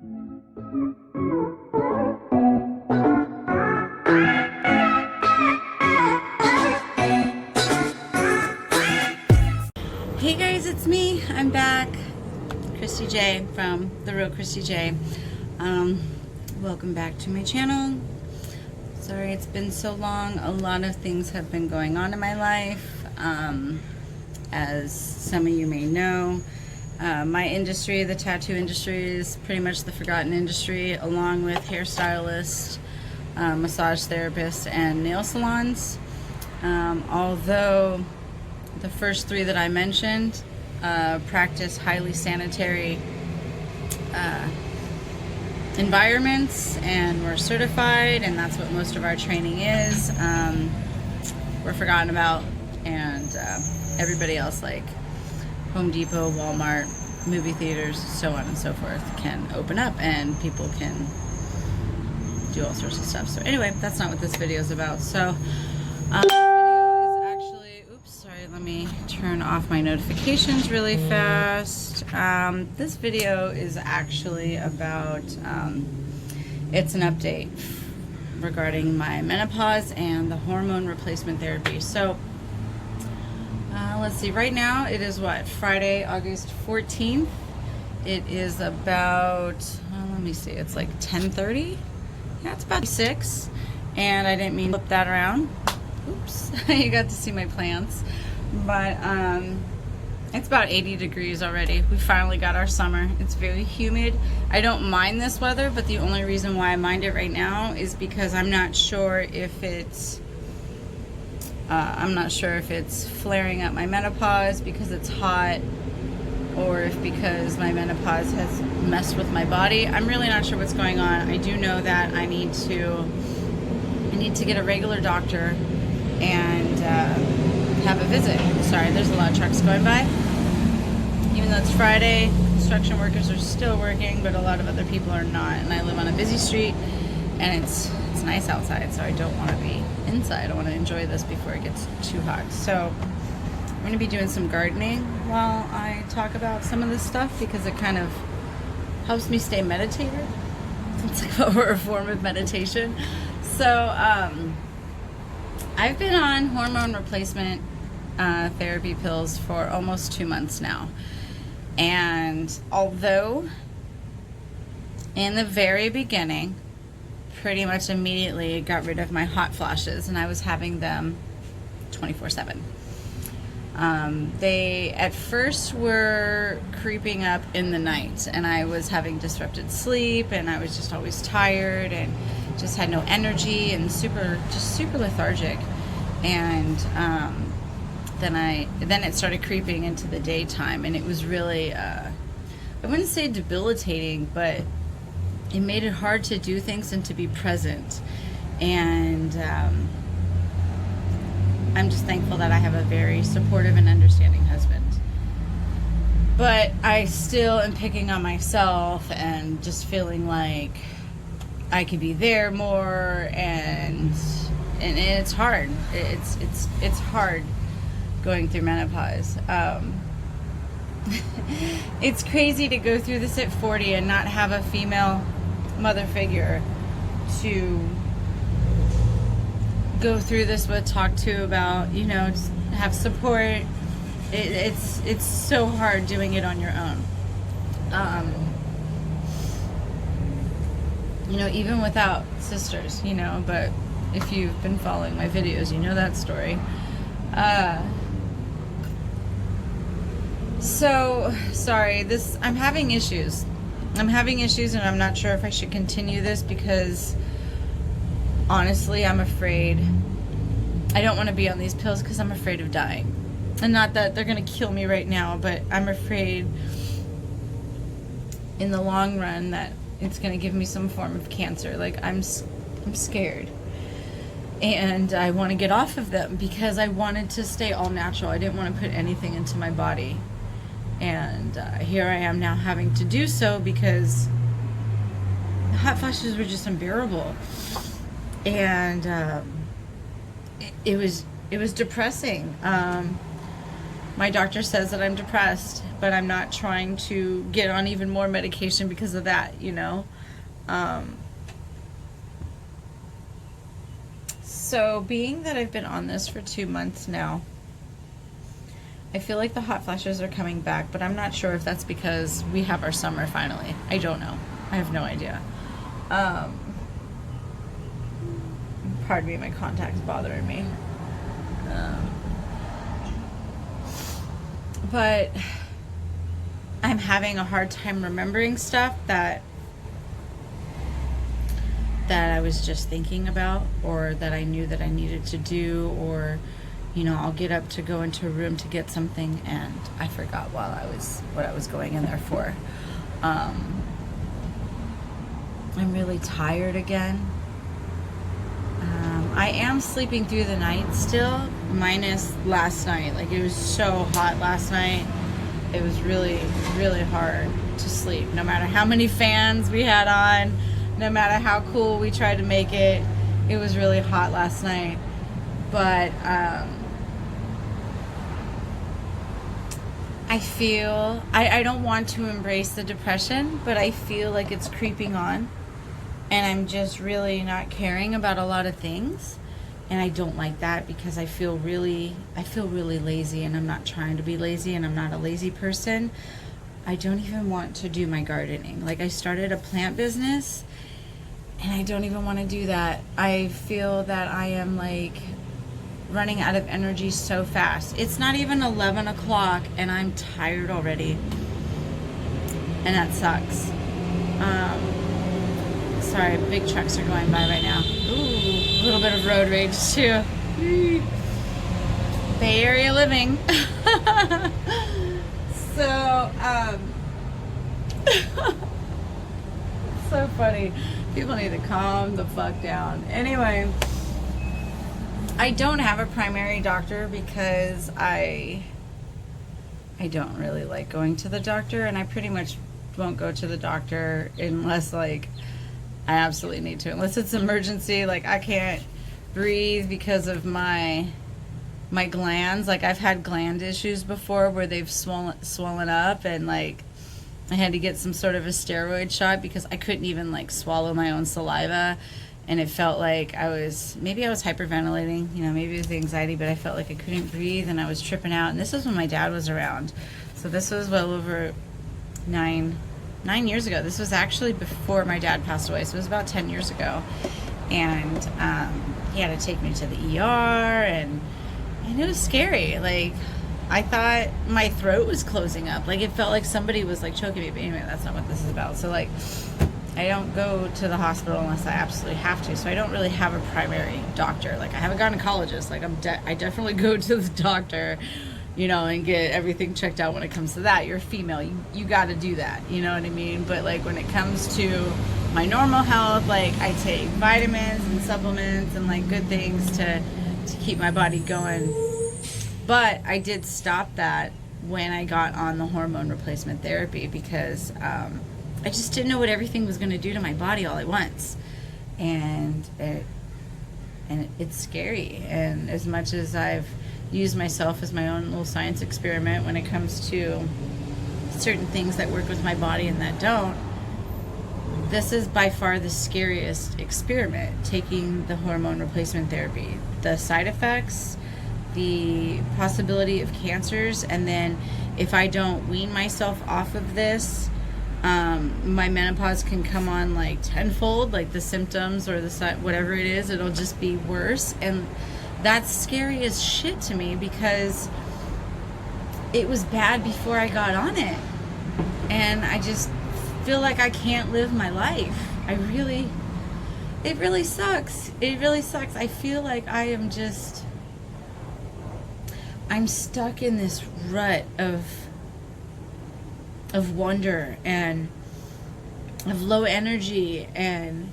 Hey guys, it's me. I'm back. Kristy J from the Real Kristy J. Welcome back to my channel. Sorry it's been so long. A lot of things have been going on in my life. As some of you may know, my industry, the tattoo industry, is pretty much the forgotten industry, along with hairstylists, massage therapists, and nail salons. Although the first three that I mentioned practice highly sanitary environments, and we're certified, and that's what most of our training is. We're forgotten about, and everybody else, like Home Depot, Walmart, movie theaters, so on and so forth, can open up and people can do all sorts of stuff. So anyway, that's not what this video is about. So let me turn off my notifications really fast. This video is actually about, it's an update regarding my menopause and the hormone replacement therapy. So, let's see, right now it is what, Friday, August 14th. It is about, let me see, it's like 10:30. Yeah, it's about 6. And I didn't mean to flip that around. Oops, you got to see my plants. But it's about 80 degrees already. We finally got our summer. It's very humid. I don't mind this weather, but the only reason why I mind it right now is because I'm not sure if it's flaring up my menopause because it's hot, or if because my menopause has messed with my body. I'm really not sure what's going on. I do know that I need to get a regular doctor and have a visit. Sorry, there's a lot of trucks going by. Even though it's Friday, construction workers are still working, but a lot of other people are not. And I live on a busy street, and it's nice outside, so I don't want to be inside. I want to enjoy this before it gets too hot. So I'm going to be doing some gardening while I talk about some of this stuff, because it kind of helps me stay meditated. It's like a form of meditation. So I've been on hormone replacement therapy pills for almost 2 months now. And although in the very beginning, pretty much immediately it got rid of my hot flashes, and I was having them 24/7. They at first were creeping up in the night, and I was having disrupted sleep, and I was just always tired and just had no energy and super lethargic. And then it started creeping into the daytime, and it was really I wouldn't say debilitating, but it made it hard to do things and to be present. And I'm just thankful that I have a very supportive and understanding husband. But I still am picking on myself and just feeling like I could be there more, and it's hard. It's hard going through menopause. It's crazy to go through this at 40 and not have a female mother figure to go through this with, talk to about, just have support. It's so hard doing it on your own. Even without sisters, but if you've been following my videos, you know that story. So, sorry, I'm having issues. And I'm not sure if I should continue this, because honestly, I'm afraid. I don't want to be on these pills because I'm afraid of dying. And not that they're going to kill me right now, but I'm afraid in the long run that it's going to give me some form of cancer. Like, I'm scared. And I want to get off of them because I wanted to stay all natural. I didn't want to put anything into my body. And here I am now having to do so because the hot flashes were just unbearable. And it was depressing. My doctor says that I'm depressed, but I'm not trying to get on even more medication because of that, you know? So being that I've been on this for 2 months now, I feel like the hot flashes are coming back, but I'm not sure if that's because we have our summer finally. I don't know. I have no idea. Pardon me, my contact's bothering me. But I'm having a hard time remembering stuff that I was just thinking about, or that I knew that I needed to do, or, you know, I'll get up to go into a room to get something and I forgot what I was going in there for. I'm really tired again. I am sleeping through the night still, minus last night. Like, it was so hot last night. It was really, really hard to sleep. No matter how many fans we had on, no matter how cool we tried to make it, it was really hot last night. But I feel, I don't want to embrace the depression, but I feel like it's creeping on. And I'm just really not caring about a lot of things. And I don't like that, because I feel really lazy, and I'm not trying to be lazy, and I'm not a lazy person. I don't even want to do my gardening. Like, I started a plant business and I don't even want to do that. I feel that I am like running out of energy so fast. It's not even 11 o'clock and I'm tired already. And that sucks. Sorry, big trucks are going by right now. Ooh, a little bit of road rage too. Bay Area living. So, so funny. People need to calm the fuck down. Anyway, I don't have a primary doctor because I don't really like going to the doctor, and I pretty much won't go to the doctor unless, like, I absolutely need to. Unless it's emergency, like I can't breathe because of my glands. Like, I've had gland issues before where they've swollen up, and like I had to get some sort of a steroid shot because I couldn't even like swallow my own saliva, and it felt like maybe I was hyperventilating, you know, maybe it was the anxiety, but I felt like I couldn't breathe and I was tripping out. And this was when my dad was around. So this was well over 9 years ago. This was actually before my dad passed away, so it was about 10 years ago. And he had to take me to the ER, and it was scary. Like, I thought my throat was closing up. Like, it felt like somebody was like choking me. But anyway, that's not what this is about. So like, I don't go to the hospital unless I absolutely have to. So I don't really have a primary doctor. Like, I have a gynecologist. Like, I definitely go to the doctor, you know, and get everything checked out when it comes to that. You're a female. You got to do that. You know what I mean? But like, when it comes to my normal health, like, I take vitamins and supplements and like good things to keep my body going. But I did stop that when I got on the hormone replacement therapy, because I just didn't know what everything was going to do to my body all at once. And it's scary. And as much as I've used myself as my own little science experiment when it comes to certain things that work with my body and that don't, this is by far the scariest experiment, taking the hormone replacement therapy. The side effects, the possibility of cancers, and then if I don't wean myself off of this, my menopause can come on like tenfold, like the symptoms or whatever it is, it'll just be worse. And that's scary as shit to me, because it was bad before I got on it, and I just feel like I can't live my life. It really sucks. It really sucks. I feel like I'm stuck in this rut of wonder and of low energy. And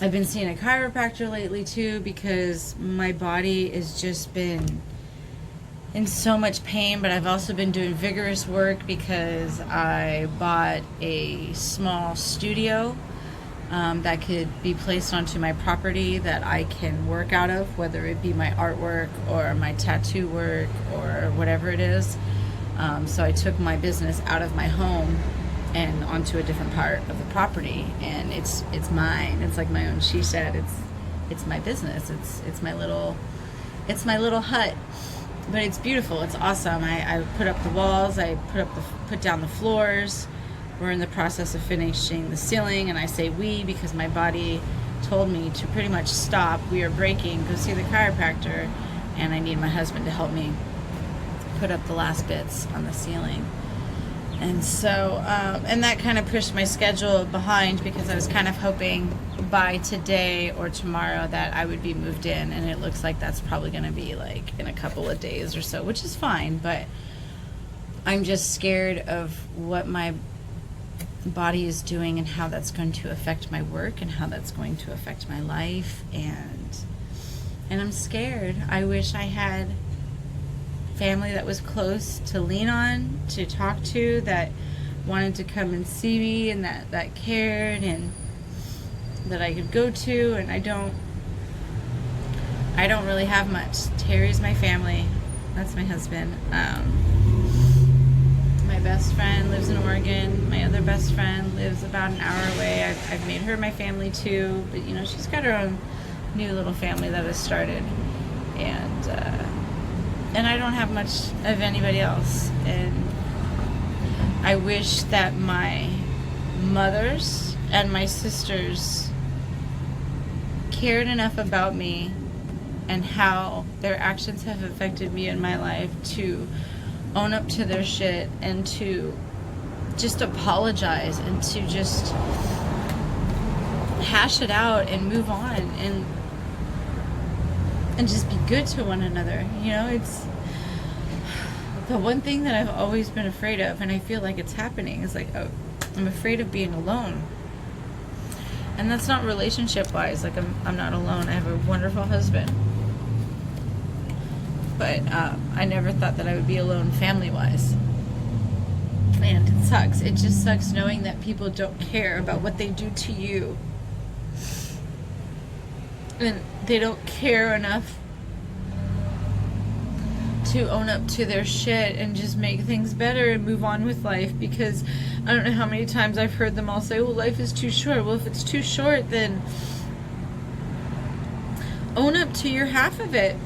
I've been seeing a chiropractor lately too, because my body has just been in so much pain. But I've also been doing vigorous work because I bought a small studio that could be placed onto my property that I can work out of, whether it be my artwork or my tattoo work or whatever it is. So I took my business out of my home and onto a different part of the property, and it's mine. It's like my own. She said it's my business. It's my little hut, but it's beautiful. It's awesome. I put up the walls. I put down the floors. We're in the process of finishing the ceiling, and I say we because my body told me to pretty much stop. We are breaking. Go see the chiropractor, and I need my husband to help me put up the last bits on the ceiling. And so, and that kind of pushed my schedule behind because I was kind of hoping by today or tomorrow that I would be moved in, and it looks like that's probably going to be like in a couple of days or so, which is fine, but I'm just scared of what my body is doing and how that's going to affect my work and how that's going to affect my life, and I'm scared. I wish I had family that was close to lean on, to talk to, that wanted to come and see me, and that cared, and that I could go to, and I don't really have much. Terry's my family. That's my husband. My best friend lives in Oregon. My other best friend lives about an hour away. I've made her my family too, but you know, she's got her own new little family that has started, and I don't have much of anybody else. And I wish that my mothers and my sisters cared enough about me and how their actions have affected me in my life to own up to their shit and to just apologize and to just hash it out and move on and just be good to one another. You know, it's the one thing that I've always been afraid of, and I feel like it's happening, is like, oh, I'm afraid of being alone. And that's not relationship wise. Like, I'm not alone. I have a wonderful husband. But I never thought that I would be alone family wise. And it sucks. It just sucks knowing that people don't care about what they do to you. And they don't care enough to own up to their shit and just make things better and move on with life. Because I don't know how many times I've heard them all say, well, life is too short. Well, if it's too short, then own up to your half of it,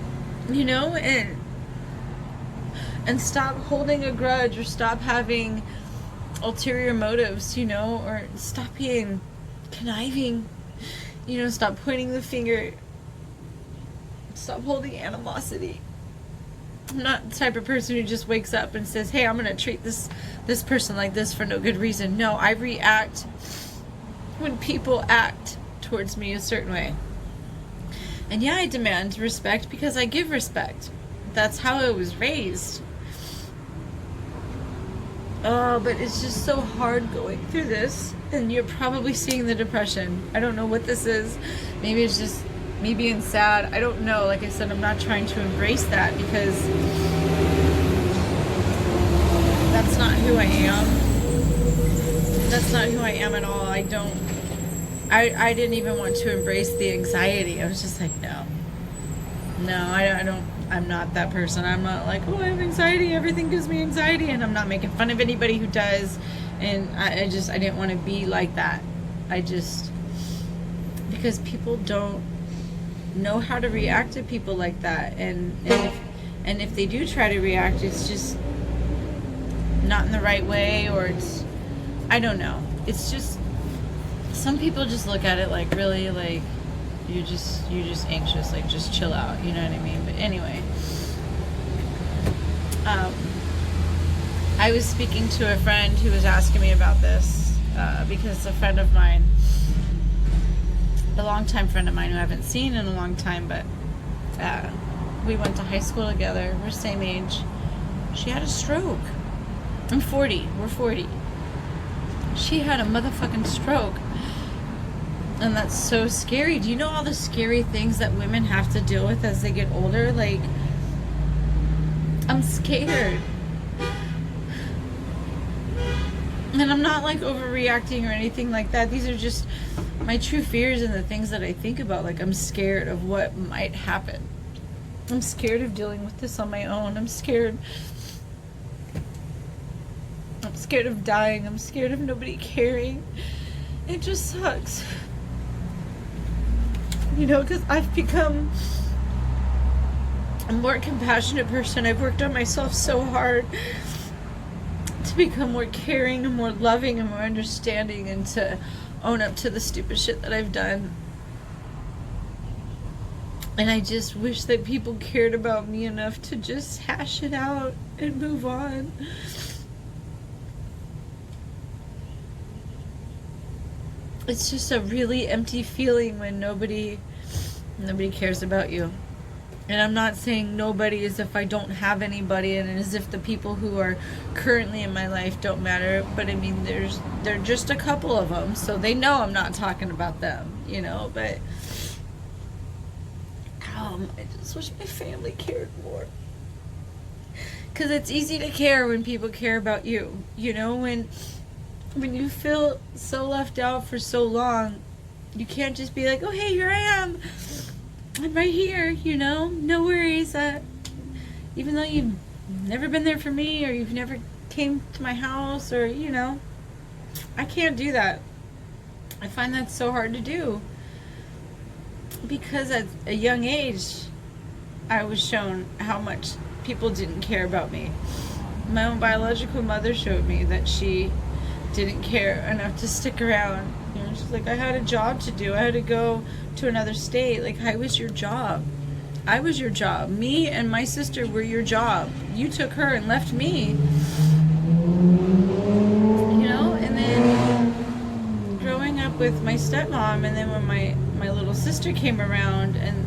you know, and stop holding a grudge or stop having ulterior motives, you know, or stop being conniving, you know, stop pointing the finger, stop holding animosity. I'm not the type of person who just wakes up and says, hey, I'm going to treat this person like this for no good reason. No, I react when people act towards me a certain way. And yeah, I demand respect because I give respect. That's how I was raised. Oh, but it's just so hard going through this. And you're probably seeing the depression. I don't know what this is. Maybe it's just me being sad. I don't know. Like I said, I'm not trying to embrace that because that's not who I am. That's not who I am at all. I didn't even want to embrace the anxiety. I was just like, no, I don't, I'm not that person. I'm not like, oh, I have anxiety, everything gives me anxiety, and I'm not making fun of anybody who does, and I didn't want to be like that. Because people don't know how to react to people like that, and if they do try to react, it's just not in the right way, or it's, I don't know. It's just, some people just look at it like, really, like, you're just anxious, like, just chill out, you know what I mean? But anyway, I was speaking to a friend who was asking me about this, because a friend of mine, a longtime friend of mine who I haven't seen in a long time, but we went to high school together, we're same age, she had a stroke. I'm 40, we're 40. She had a motherfucking stroke. And that's so scary. Do you know all the scary things that women have to deal with as they get older? Like, I'm scared. And I'm not like overreacting or anything like that. These are just my true fears and the things that I think about. Like, I'm scared of what might happen. I'm scared of dealing with this on my own. I'm scared of dying. I'm scared of nobody caring. It just sucks. You know, because I've become a more compassionate person. I've worked on myself so hard to become more caring and more loving and more understanding, and to own up to the stupid shit that I've done. And I just wish that people cared about me enough to just hash it out and move on. It's just a really empty feeling when nobody cares about you. And I'm not saying nobody as if I don't have anybody, and as if the people who are currently in my life don't matter. But I mean, there are just a couple of them, so they know I'm not talking about them, you know. But I just wish my family cared more. Because it's easy to care when people care about you. You know, when you feel so left out for so long, you can't just be like, oh, hey, here I am. I'm right here, you know, no worries. Even though you've never been there for me, or you've never came to my house, or, you know, I can't do that. I find that so hard to do. Because at a young age, I was shown how much people didn't care about me. My own biological mother showed me that she didn't care enough to stick around. You know, she's like, I had a job to do. I had to go to another state. Like, I was your job. I was your job. Me and my sister were your job. You took her and left me. You know, and then growing up with my stepmom, and then when my little sister came around, and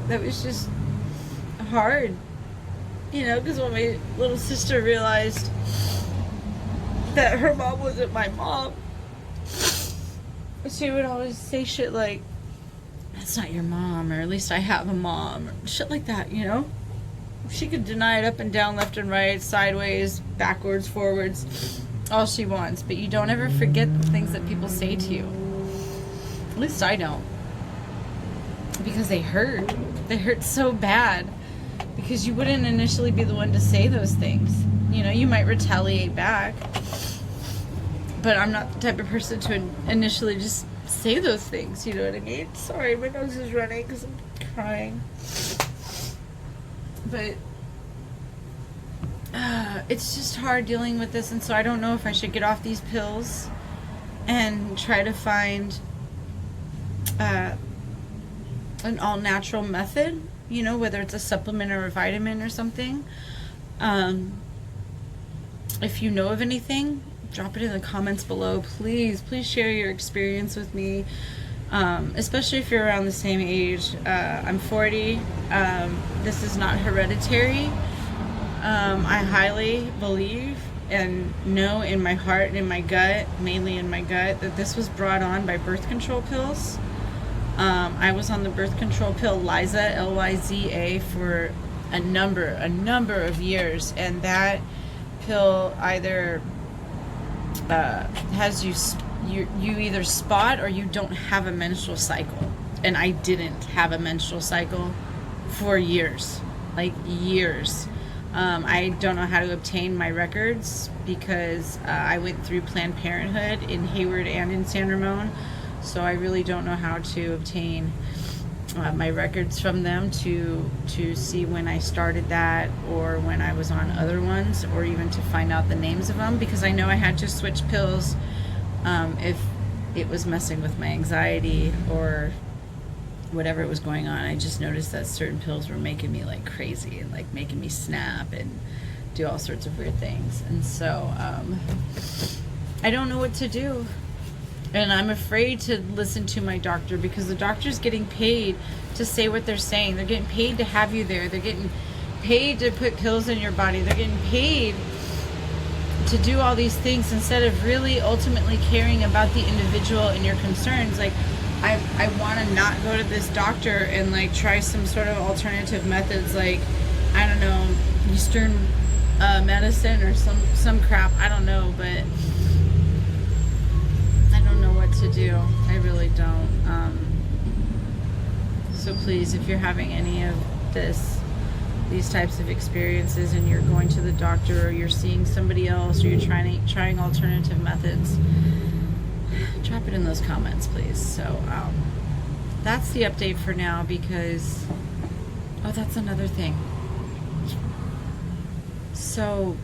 that was just hard. You know, because when my little sister realized that her mom wasn't my mom, she would always say shit like, that's not your mom, or at least I have a mom, or shit like that, you know? She could deny it up and down, left and right, sideways, backwards, forwards, all she wants, but you don't ever forget the things that people say to you. At least I don't. Because they hurt. They hurt so bad. Because you wouldn't initially be the one to say those things. You know, you might retaliate back. But I'm not the type of person to initially just say those things, you know what I mean? Sorry, my nose is running because I'm crying. But it's just hard dealing with this, and so I don't know if I should get off these pills and try to find an all-natural method, you know, whether it's a supplement or a vitamin or something. If you know of anything, drop it in the comments below. Please share your experience with me, especially if you're around the same age. I'm 40. This is not hereditary. I highly believe and know in my heart and in my gut, mainly in my gut, that this was brought on by birth control pills. I was on the birth control pill Lyza, L-Y-Z-A, for a number of years, and that pill either has you either spot or you don't have a menstrual cycle. And I didn't have a menstrual cycle for years, like years. I don't know how to obtain my records because I went through Planned Parenthood in Hayward and in San Ramon, so I really don't know how to obtain my records from them to see when I started that, or when I was on other ones, or even to find out the names of them, because I know I had to switch pills if it was messing with my anxiety or whatever was going on. I just noticed that certain pills were making me like crazy and like making me snap and do all sorts of weird things. And so I don't know what to do. And I'm afraid to listen to my doctor, because the doctor's getting paid to say what they're saying. They're getting paid to have you there. They're getting paid to put pills in your body. They're getting paid to do all these things instead of really ultimately caring about the individual and your concerns. Like, I want to not go to this doctor and like try some sort of alternative methods, like, I don't know, Eastern medicine or some crap. I don't know, but I don't know what to do. I really don't. So please, if you're having any of these types of experiences, and you're going to the doctor, or you're seeing somebody else, or you're trying alternative methods, drop it in those comments, please. So that's the update for now, because that's another thing. So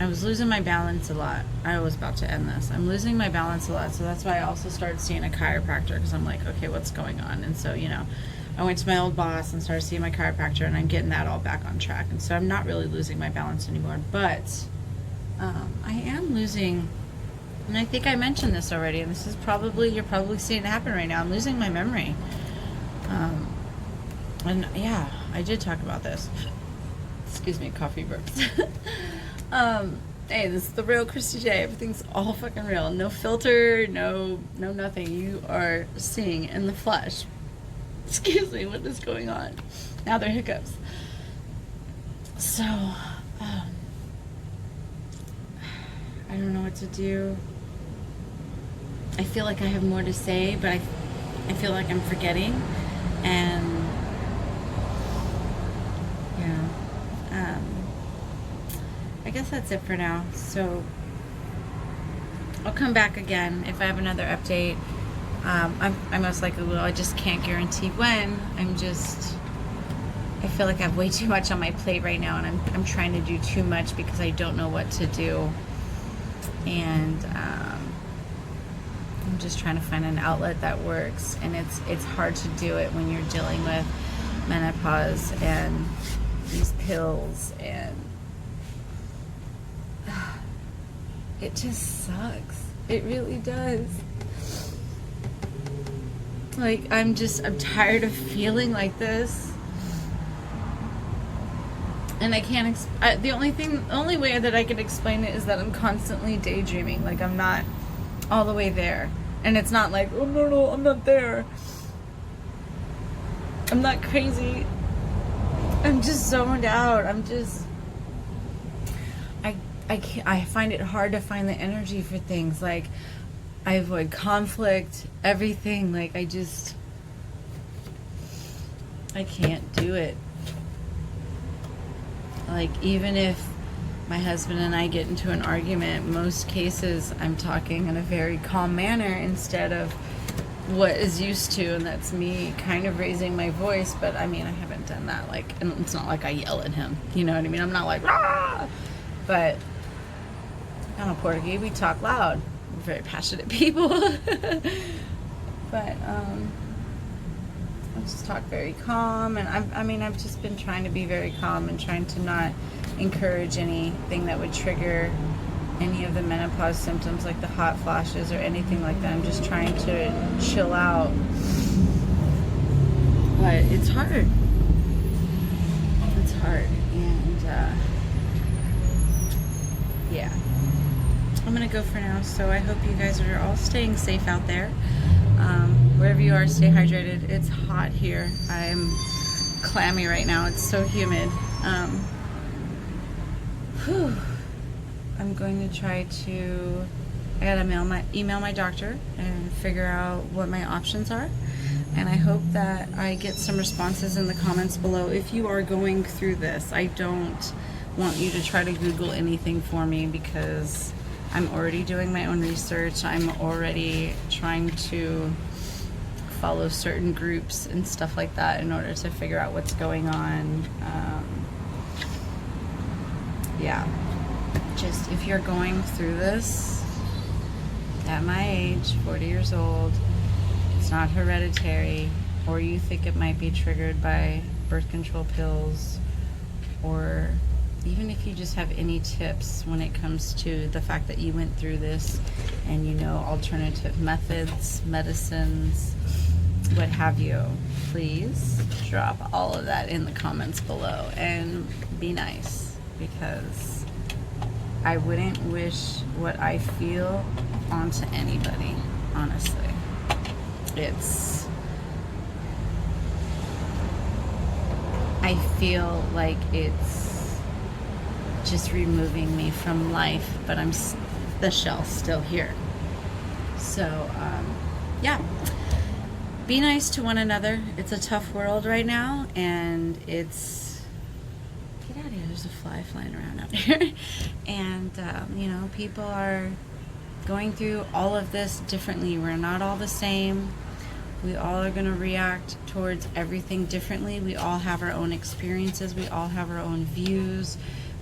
I was losing my balance a lot. I was about to end this. I'm losing my balance a lot, so that's why I also started seeing a chiropractor, because I'm like, okay, what's going on? And so, I went to my old boss and started seeing my chiropractor, and I'm getting that all back on track. And so I'm not really losing my balance anymore, but I am losing, and I think I mentioned this already, and this is you're probably seeing it happen right now. I'm losing my memory. And yeah, I did talk about this. Excuse me, coffee burps. Hey, this is the Real Kristy J. Everything's all fucking real. No filter, no nothing. You are seeing in the flesh. Excuse me, what is going on? Now they're hiccups. So, I don't know what to do. I feel like I have more to say, but I feel like I'm forgetting. And I guess that's it for now. So I'll come back again if I have another update. I most likely will. I just can't guarantee when. I feel like I have way too much on my plate right now, and I'm trying to do too much because I don't know what to do. And I'm just trying to find an outlet that works, and it's hard to do it when you're dealing with menopause and these pills, and it just sucks. It really does. Like, I'm tired of feeling like this. And I can't, the only way that I can explain it is that I'm constantly daydreaming. Like, I'm not all the way there. And it's not like, oh no, I'm not there. I'm not crazy. I'm just zoned out. I find it hard to find the energy for things. Like, I avoid conflict, everything. Like, I can't do it. Like, even if my husband and I get into an argument, most cases I'm talking in a very calm manner instead of what is used to, and that's me kind of raising my voice. But I mean, I haven't done that. Like, and it's not like I yell at him. You know what I mean? I'm not like, rah! But I'm a Portuguese. We talk loud. We're very passionate people. But I just talk very calm, and I've just been trying to be very calm and trying to not encourage anything that would trigger any of the menopause symptoms, like the hot flashes or anything like that. I'm just trying to chill out. But it's hard. It's hard. And yeah. I'm going to go for now. So I hope you guys are all staying safe out there. Wherever you are, stay hydrated. It's hot here. I'm clammy right now. It's so humid. I'm going to try to, I gotta email my doctor and figure out what my options are. And I hope that I get some responses in the comments below. If you are going through this, I don't want you to try to Google anything for me, because I'm already doing my own research. I'm already trying to follow certain groups and stuff like that in order to figure out what's going on. Yeah. Just, if you're going through this at my age, 40 years old, it's not hereditary, or you think it might be triggered by birth control pills, or even if you just have any tips when it comes to the fact that you went through this and you know alternative methods, medicines, what have you, please drop all of that in the comments below and be nice, because I wouldn't wish what I feel onto anybody, honestly. I feel like it's just removing me from life, but the shell's still here. So, yeah. Be nice to one another. It's a tough world right now, and it's... Get out of here. There's a fly flying around out here. And, you know, people are going through all of this differently. We're not all the same. We all are going to react towards everything differently. We all have our own experiences. We all have our own views.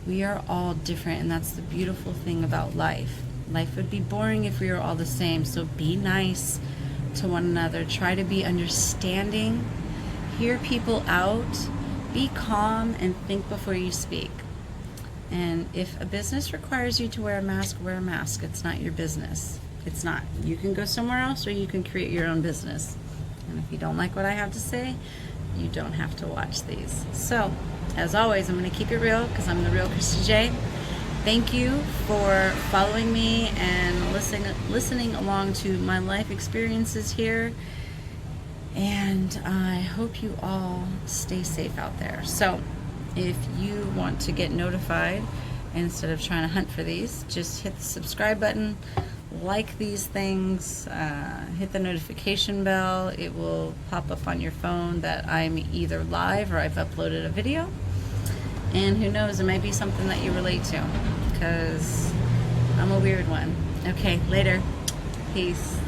We are all different, and that's the beautiful thing about life. Life would be boring if we were all the same, so be nice to one another. Try to be understanding. Hear people out. Be calm and think before you speak. And if a business requires you to wear a mask, wear a mask. It's not your business. It's not. You can go somewhere else, or you can create your own business. And if you don't like what I have to say, you don't have to watch these. So, as always, I'm going to keep it real because I'm the Real Kristy J. Thank you for following me and listening along to my life experiences here. And I hope you all stay safe out there. So, if you want to get notified instead of trying to hunt for these, just hit the subscribe button, like these things, hit the notification bell. It will pop up on your phone that I'm either live or I've uploaded a video. And who knows, it might be something that you relate to, because I'm a weird one. Okay, later. Peace.